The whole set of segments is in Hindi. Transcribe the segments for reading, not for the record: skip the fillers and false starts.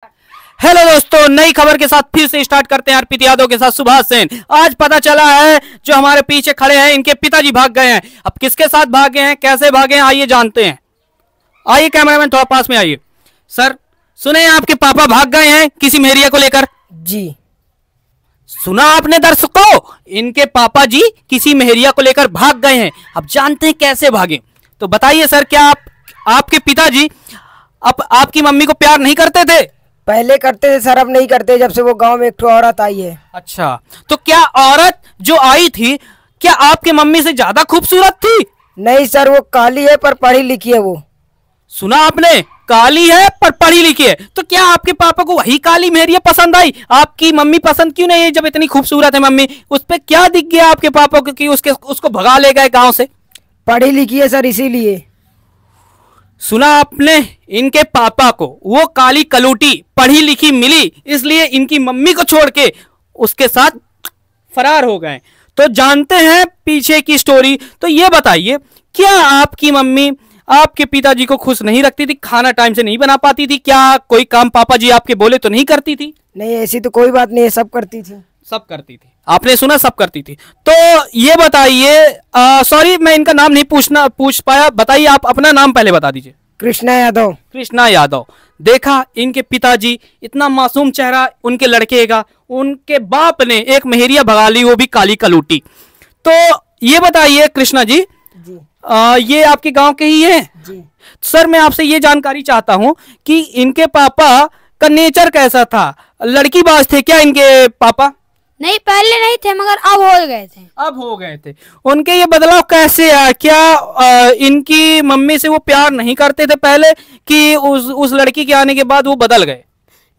हेलो दोस्तों, नई खबर के साथ फिर से स्टार्ट करते हैं अर्पित यादव के साथ सुभाष सेन। आज पता चला है जो हमारे पीछे खड़े हैं इनके पिताजी भाग गए हैं। अब किसके साथ भागे हैं, कैसे भागे हैं, आइए जानते हैं। आइए कैमरामैन थोड़ा पास में आइए। सर, सुने आपके पापा भाग गए हैं किसी मेहरिया को लेकर? जी सुना आपने दर्शकों, इनके पापा जी किसी मेहरिया को लेकर भाग गए हैं। अब जानते हैं कैसे भागे। तो बताइए सर, क्या आपके पिताजी अब आपकी मम्मी को प्यार नहीं करते थे? पहले करते थे सर, अब नहीं करते जब से वो गांव में एक ठो औरत आई है। अच्छा, तो क्या औरत जो आई थी क्या आपके मम्मी से ज्यादा खूबसूरत थी? नहीं सर, वो काली है पर पढ़ी लिखी है वो। सुना आपने, काली है पर पढ़ी लिखी है। तो क्या आपके पापा को वही काली मेहरिया पसंद आई? आपकी मम्मी पसंद क्यों नहीं है जब इतनी खूबसूरत है मम्मी? उस पे क्या दिख गया आपके पापा को कि उसको भगा ले गए गांव से? पढ़ी लिखी है सर, इसीलिए। सुना आपने, इनके पापा को वो काली कलूटी पढ़ी लिखी मिली, इसलिए इनकी मम्मी को छोड़ के उसके साथ फरार हो गए। तो जानते हैं पीछे की स्टोरी। तो ये बताइए, क्या आपकी मम्मी आपके पिताजी को खुश नहीं रखती थी? खाना टाइम से नहीं बना पाती थी? क्या कोई काम पापा जी आपके बोले तो नहीं करती थी? नहीं, ऐसी तो कोई बात नहीं है, सब करती थी। सब करती थी, आपने सुना सब करती थी। तो ये बताइए, सॉरी मैं इनका नाम नहीं पूछ पाया, बताइए आप अपना नाम पहले बता दीजिए। कृष्णा यादव। कृष्णा यादव। देखा, इनके पिताजी, इतना मासूम चेहरा उनके लड़के का, उनके बाप ने एक मेहरिया भगा ली, वो भी काली कलूटी। तो ये बताइए कृष्णा जी, ये आपके गांव के ही हैं? जी सर, मैं आपसे ये जानकारी चाहता हूं कि इनके पापा का नेचर कैसा था? लड़कीबाज थे क्या इनके पापा? नहीं, पहले नहीं थे मगर अब हो गए थे। अब हो गए थे। उनके ये बदलाव कैसे आया? क्या इनकी मम्मी से वो प्यार नहीं करते थे पहले, कि उस लड़की के आने के बाद वो बदल गए?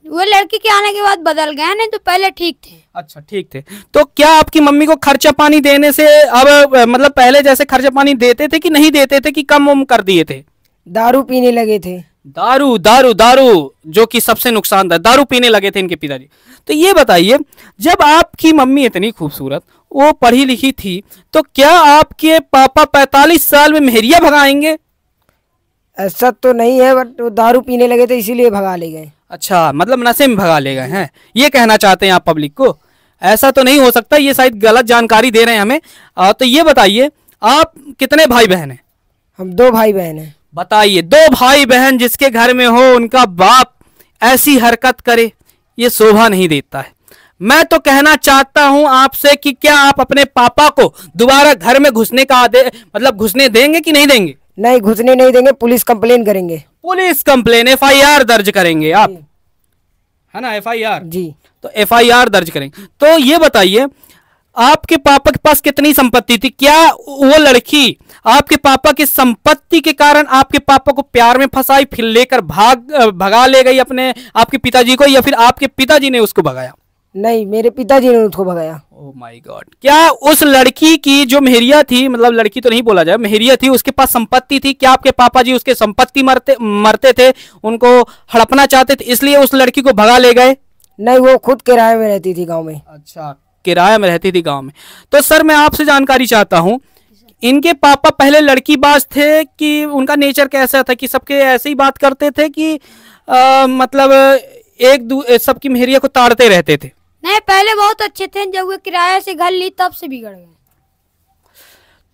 वो लड़की के आने के बाद बदल गए, नहीं तो पहले ठीक थे। अच्छा, ठीक थे। तो क्या आपकी मम्मी को खर्चा पानी देने से अब मतलब पहले जैसे खर्चा पानी देते थे कि नहीं देते थे, कि कम उम कर दिए थे? दारू पीने लगे थे। दारू दारू दारू, जो कि सबसे नुकसानदायक, दारू पीने लगे थे इनके पिताजी। तो ये बताइए, जब आपकी मम्मी इतनी खूबसूरत, वो पढ़ी लिखी थी, तो क्या आपके पापा 45 साल में मेहरिया भगाएंगे? ऐसा तो नहीं है, बट वो दारू पीने लगे थे इसीलिए भगा ले गए। अच्छा, मतलब नशे में भगा ले गए हैं, ये कहना चाहते हैं आप पब्लिक को? ऐसा तो नहीं हो सकता, ये शायद गलत जानकारी दे रहे हैं हमें। तो ये बताइए, आप कितने भाई बहन हैं? हम 2 भाई बहन हैं। बताइए, 2 भाई बहन जिसके घर में हो उनका बाप ऐसी हरकत करे, ये शोभा नहीं देता है। मैं तो कहना चाहता हूं आपसे कि क्या आप अपने पापा को दोबारा घर में घुसने का मतलब घुसने देंगे कि नहीं देंगे? नहीं, घुसने नहीं देंगे, पुलिस कंप्लेन करेंगे। पुलिस कंप्लेन, FIR दर्ज करेंगे आप, है ना? FIR जी। तो FIR दर्ज करेंगे। तो ये बताइए, आपके पापा के पास कितनी संपत्ति थी? क्या वो लड़की आपके पापा की संपत्ति के कारण आपके पापा को प्यार में फंसाई, फिर लेकर भगा ले गई अपने आपके पिताजी को, या फिर आपके पिताजी ने उसको भगाया? नहीं, मेरे पिताजी ने उसको भगाया। Oh my God. क्या उस लड़की की जो मेहरिया थी, मतलब लड़की तो नहीं बोला जाए, मेहरिया थी, उसके पास संपत्ति थी? क्या आपके पापा जी उसके संपत्ति मरते थे, उनको हड़पना चाहते थे, इसलिए उस लड़की को भगा ले गए? नहीं, वो खुद किराए में रहती थी गांव में। अच्छा, किराया में रहती थी गांव में। तो सर, मैं आपसे जानकारी चाहता हूं, इनके पापा पहले लड़कीबाज थे कि उनका नेचर कैसा था, कि सबके ऐसे ही बात करते थे, कि मतलब सबकी मेहरिया को ताड़ते रहते थे? नहीं, पहले बहुत अच्छे थे, जब वो किराए से घर ली तब से बिगड़ गए।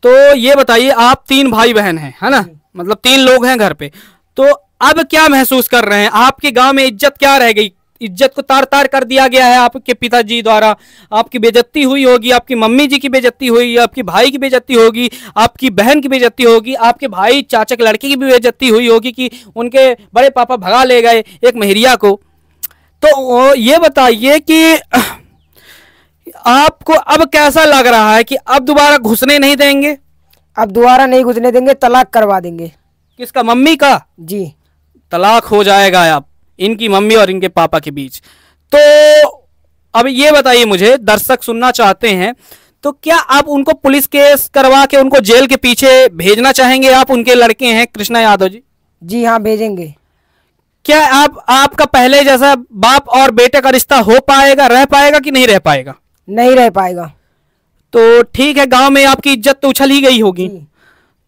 तो ये बताइए, आप 3 भाई बहन हैं, है ना? मतलब 3 लोग हैं घर पे। तो अब क्या महसूस कर रहे हैं? आपके गांव में इज्जत क्या रह गई? इज्जत को तार तार कर दिया गया है आपके पिताजी द्वारा। आपकी बेइज्जती हुई होगी, आपकी मम्मी जी की बेइज्जती हुई, आपकी भाई की बेइज्जती होगी, आपकी बहन की बेइज्जती होगी, आपके भाई चाचा के लड़के की भी बेइज्जती हुई होगी कि उनके बड़े पापा भगा ले गए एक मेहरिया को। तो ये बताइए कि आपको अब कैसा लग रहा है कि अब दोबारा घुसने नहीं देंगे? अब दोबारा नहीं घुसने देंगे, तलाक करवा देंगे। किसका? मम्मी का? जी। तलाक हो जाएगा अब इनकी मम्मी और इनके पापा के बीच। तो अब ये बताइए मुझे, दर्शक सुनना चाहते हैं, तो क्या आप उनको पुलिस केस करवा के उनको जेल के पीछे भेजना चाहेंगे? आप उनके लड़के हैं कृष्णा यादव जी। जी हाँ, भेजेंगे। क्या आपका पहले जैसा बाप और बेटे का रिश्ता हो पाएगा, रह पाएगा कि नहीं रह पाएगा? नहीं रह पाएगा। तो ठीक है, गांव में आपकी इज्जत तो उछल ही गई होगी।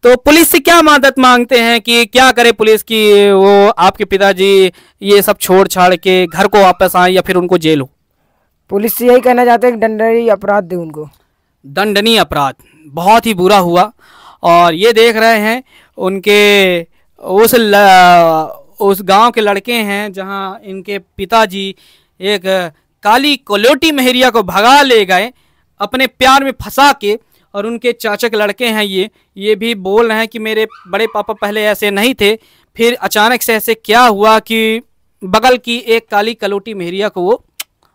तो पुलिस से क्या मदद मांगते हैं कि क्या करे पुलिस की वो आपके पिताजी ये सब छोड़ छाड़ के घर को वापस आए या फिर उनको जेल हो? पुलिस से यही कहना चाहते हैं कि दंडनीय अपराध दे उनको। दंडनीय अपराध बहुत ही बुरा हुआ। और ये देख रहे हैं उनके उस गांव के लड़के हैं जहां इनके पिताजी एक काली कलोटी मेहरिया को भगा ले गए अपने प्यार में फंसा के। और उनके चाचा के लड़के हैं ये भी बोल रहे हैं कि मेरे बड़े पापा पहले ऐसे नहीं थे, फिर अचानक से ऐसे क्या हुआ कि बगल की एक काली कलोटी मेहरिया को वो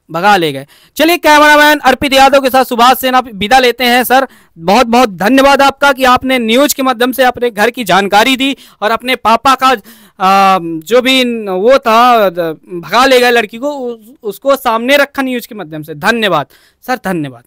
भगा ले गए। चलिए कैमरामैन अर्पित यादव के साथ सुभाष सेन आप विदा लेते हैं। सर बहुत बहुत धन्यवाद आपका कि आपने न्यूज के माध्यम से अपने घर की जानकारी दी और अपने पापा का जो भी वो था भगा ले गए लड़की को उसको सामने रखा न्यूज के माध्यम से। धन्यवाद सर, धन्यवाद।